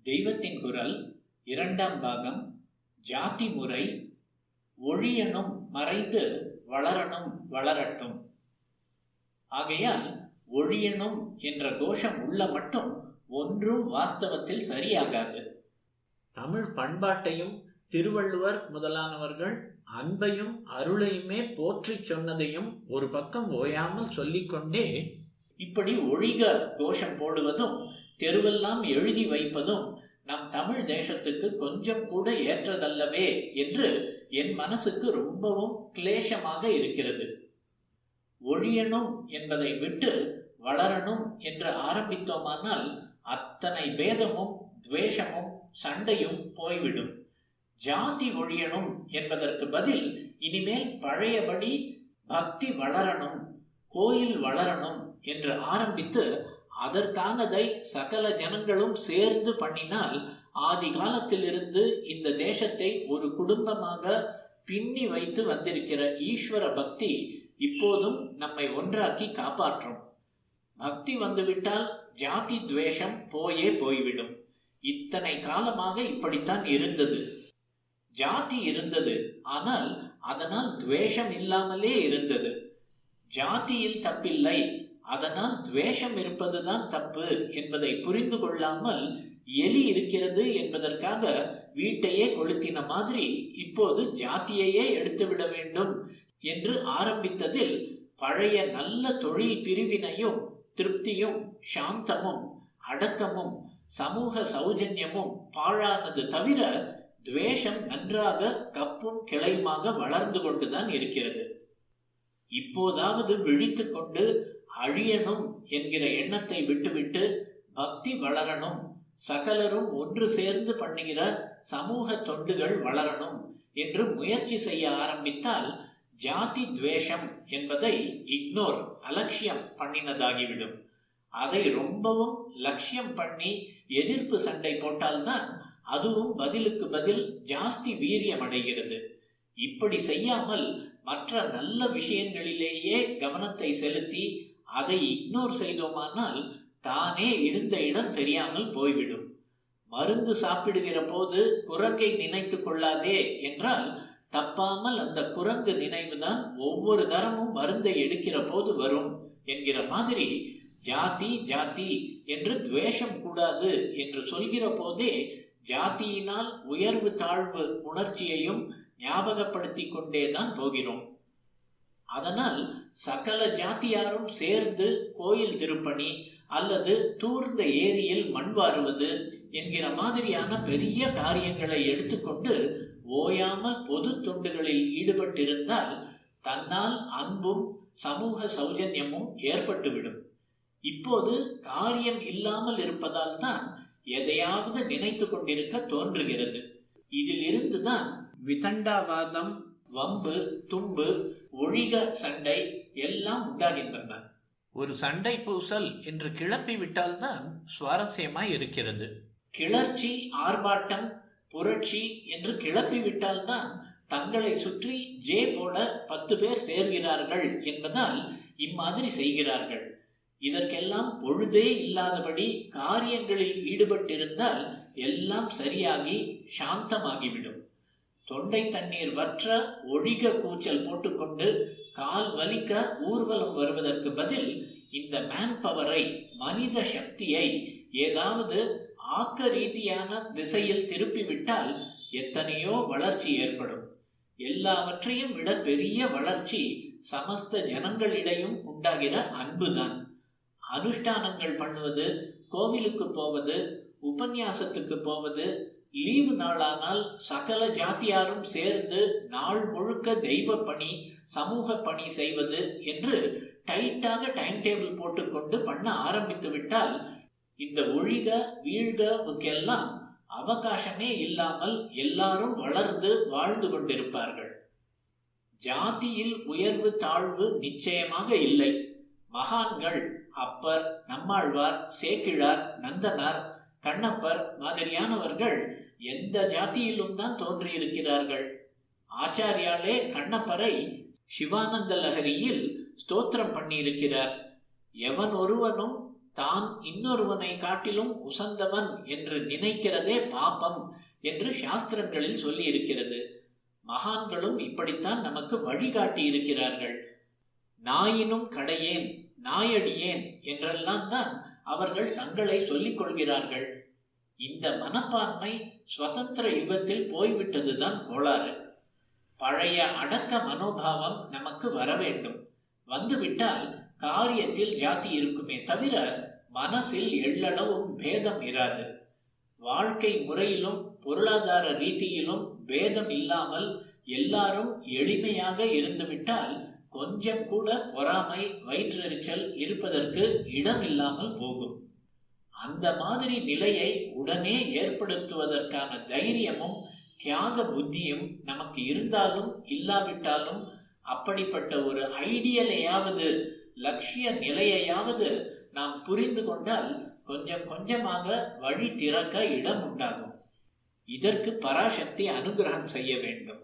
தெய்வத்தின் குரல் இரண்டாம் பாகம். ஜாதி முறை. ஒழியனும் மறைந்து வளரனும் வளரட்டும். ஆகையால் ஒழியனும் என்ற கோஷம் உள்ள மட்டும் ஒன்றும் வாஸ்தவத்தில் சரியாகாது. தமிழ் பண்பாட்டையும் திருவள்ளுவர் முதலானவர்கள் அன்பையும் அருளையுமே போற்றி சொன்னதையும் ஒரு பக்கம் ஓயாமல் சொல்லிக்கொண்டே, இப்படி ஒழிக கோஷம் போடுவதும் தெருவெல்லாம் எழுதி வைப்பதும் நம் தமிழ் தேசத்துக்கு கொஞ்சம் கூட ஏற்றதல்லவே என்று என் மனசுக்கு ரொம்பவும் கிளேசமாக இருக்கிறது. ஒழியனும் என்பதை விட்டு வளரணும் என்று ஆரம்பித்தோமானால் அத்தனை பேதமும் துவேஷமும் சண்டையும் போய்விடும். ஜாதி ஒழியணும் என்பதற்கு பதில் இனிமேல் பழையபடி பக்தி வளரணும், கோயில் வளரணும் என்று ஆரம்பித்து அதற்கானதை சகல ஜனங்களும் சேர்ந்து பண்ணினால் ஆதி காலத்திலிருந்து இந்த தேசத்தை ஒரு குடும்பமாக பின்னி வைத்து வந்திருக்கிற ஈஸ்வர பக்தி இப்போதும் நம்மை ஒன்றாக்கி காப்பாற்றும். பக்தி வந்துவிட்டால் ஜாதி துவேஷம் போய்விடும். இத்தனை காலமாக இப்படித்தான் இருந்தது. ஜாதி இருந்தது, ஆனால் அதனால் துவேஷம் இல்லாமலே இருந்தது. ஜாதியில் தப்பில்லை, அதனால் துவேஷம் இருப்பதுதான் தப்பு என்பதை புரிந்து கொள்ளாமல் எலி இருக்கிறது என்பதற்காக வீட்டையே கொளுத்தின மாதிரி இப்போது ஜாதியையே எடுத்துவிட வேண்டும் என்று ஆரம்பித்ததில் பழைய நல்ல தொழில் பிரிவினையும் திருப்தியும் சாந்தமும் அடக்கமும் சமூக சௌஜன்யமும் பாழானது தவிர துவேஷம் நன்றாக கப்பும் கிளையுமாக வளர்ந்து கொண்டுதான் இருக்கிறது. இப்போதாவது விழித்து கொண்டு அழியணும் என்கிற எண்ணத்தை விட்டுவிட்டு பக்தி வளரணும், சகலரும் ஒன்று சேர்ந்து பண்ணுகிற சமூக தொண்டுகள் வளரணும் என்று முயற்சி செய்ய ஆரம்பித்தால் ஜாதி துவேஷம் என்பதை அலட்சியம் பண்ணினதாகிவிடும். அதை ரொம்பவும் லட்சியம் பண்ணி எதிர்ப்பு சண்டை போட்டால்தான் அதுவும் பதிலுக்கு பதில் ஜாஸ்தி வீரியம் அடைகிறது. இப்படி செய்யாமல் மற்ற நல்ல விஷயங்களிலேயே கவனத்தை செலுத்தி அதை இக்னோர் செய்தோமானால் தானே இருந்த இடம் தெரியாமல் போய்விடும். மருந்து சாப்பிடுகிற போது குரங்கை நினைத்து கொள்ளாதே என்றால் தப்பாமல் அந்த குரங்கு நினைவுதான் ஒவ்வொரு தரமும் மருந்தை எடுக்கிற போது வரும் என்கிற மாதிரி ஜாதி ஜாதி என்று துவேஷம் கூடாது என்று சொல்கிற போதே ஜாதியினால் உயர்வு தாழ்வு உணர்ச்சியையும் ஞாபகப்படுத்தி கொண்டேதான் போகிறோம். அதனால் சகல ஜாதியாரும் சேர்ந்து கோயில் திருப்பணி அல்லது தூர்ந்த ஏரியில் மண் வாருவது என்கிற மாதிரியான பெரிய காரியங்களை எடுத்துக்கொண்டு ஓயாமல் பொது தொண்டுகளில் ஈடுபட்டிருந்தால் தன்னால் அன்பும் சமூக சௌஜன்யமும் ஏற்பட்டுவிடும். இப்போது காரியம் இல்லாமல் இருப்பதால் தான் எதையாவது நினைத்து கொண்டிருக்க தோன்றுகிறது. இதில் இருந்துதான் விதண்டாவாதம், வம்பு, தும்பு, ஒழிக சண்டை எல்லாம் உண்டாகின்றன. ஒரு சண்டை பூசல் என்று கிளப்பி விட்டால்தான் சுவாரஸ்யமாய் இருக்கிறது. கிளர்ச்சி, ஆர்ப்பாட்டம், புரட்சி என்று கிளப்பி விட்டால்தான் தங்களை சுற்றி ஜே போட 10 பேர் சேர்கிறார்கள் என்பதால் இம்மாதிரி செய்கிறார்கள். இதற்கெல்லாம் பொழுதே இல்லாதபடி காரியங்களில் ஈடுபட்டிருந்தால் எல்லாம் சரியாகி சாந்தமாகிவிடும். தொண்டை தண்ணீர் வற்ற ஒழிக கூச்சல் போட்டுக்கொண்டு கால் வலிக்க ஊர்வலம் வருவதற்கு பதில் இந்த மேன் பவரை, மனித சக்தியை ஏதாவது ஆக்க ரீதியான திசையில் திருப்பிவிட்டால் எத்தனையோ வளர்ச்சி ஏற்படும். எல்லாவற்றையும் விட பெரிய வளர்ச்சி சமஸ்த ஜனங்களிடையும் உண்டாகிற அன்புதான். அனுஷ்டானங்கள் பண்ணுவது, கோவிலுக்கு போவது, உபன்யாசத்துக்கு போவது, லீவு நாளானால் சகல ஜாதியாரும் சேர்ந்து நாள் முழுக்க தெய்வ பணி, சமூக பணி செய்வது என்று டைட்டாக டைம் டேபிள் போட்டுக்கொண்டு பண்ண ஆரம்பித்து விட்டால் இந்த ஒழிக வீழ்கவுக்கெல்லாம் அவகாசமே இல்லாமல் எல்லாரும் வளர்ந்து வாழ்ந்து கொண்டிருப்பார்கள். ஜாதியில் உயர்வு தாழ்வு நிச்சயமாக இல்லை. மகான்கள் அப்பர், நம்மாழ்வார், சேக்கிழார், நந்தனார், கண்ணப்பர் மாதிரியானவர்கள் எந்த ஜாதியிலும் தான் தோன்றியிருக்கிறார்கள். ஆச்சாரியாலே கண்ணப்பரை சிவானந்த லஹரியில் ஸ்தோத்திரம் பண்ணியிருக்கிறார். எவன் ஒருவனும் தான் இன்னொருவனை காட்டிலும் உசந்தவன் என்று நினைக்கிறதே பாபம் என்று சாஸ்திரங்களில் சொல்லி இருக்கிறது. மகான்களும் இப்படித்தான் நமக்கு வழிகாட்டி இருக்கிறார்கள். நாயினும் கடையேன், நாயடியேன் என்றெல்லாம் தான் அவர்கள் தங்களை சொல்லிக் கொள்கிறார்கள். இந்த மனப்பான்மை சுதந்திர யுகத்தில் போய்விட்டதுதான் கோளாறு. பழைய அடக்க மனோபாவம் நமக்கு வர வேண்டும். வந்துவிட்டால் காரியத்தில் ஜாதி இருக்குமே தவிர மனசில் எள்ளளவும் பேதம் இராது. வாழ்க்கை முறையிலும் பொருளாதார ரீதியிலும் பேதம் இல்லாமல் எல்லாரும் எளிமையாக இருந்துவிட்டால் கொஞ்சம் கூட பொறாமை, வயிற்றெரிச்சல் இருப்பதற்கு இடம் இல்லாமல் போகும். அந்த மாதிரி நிலையை உடனே ஏற்படுத்துவதற்கான தைரியமும் தியாக புத்தியும் நமக்கு இருந்தாலும் இல்லாவிட்டாலும் அப்படிப்பட்ட ஒரு ஐடியலையாவது, லட்சிய நிலையையாவது நாம் புரிந்து கொண்டால் கொஞ்சம் கொஞ்சமாக வழி திறக்க இடம் உண்டாகும். இதற்கு பராசக்தி அனுகிரகம் செய்ய வேண்டும்.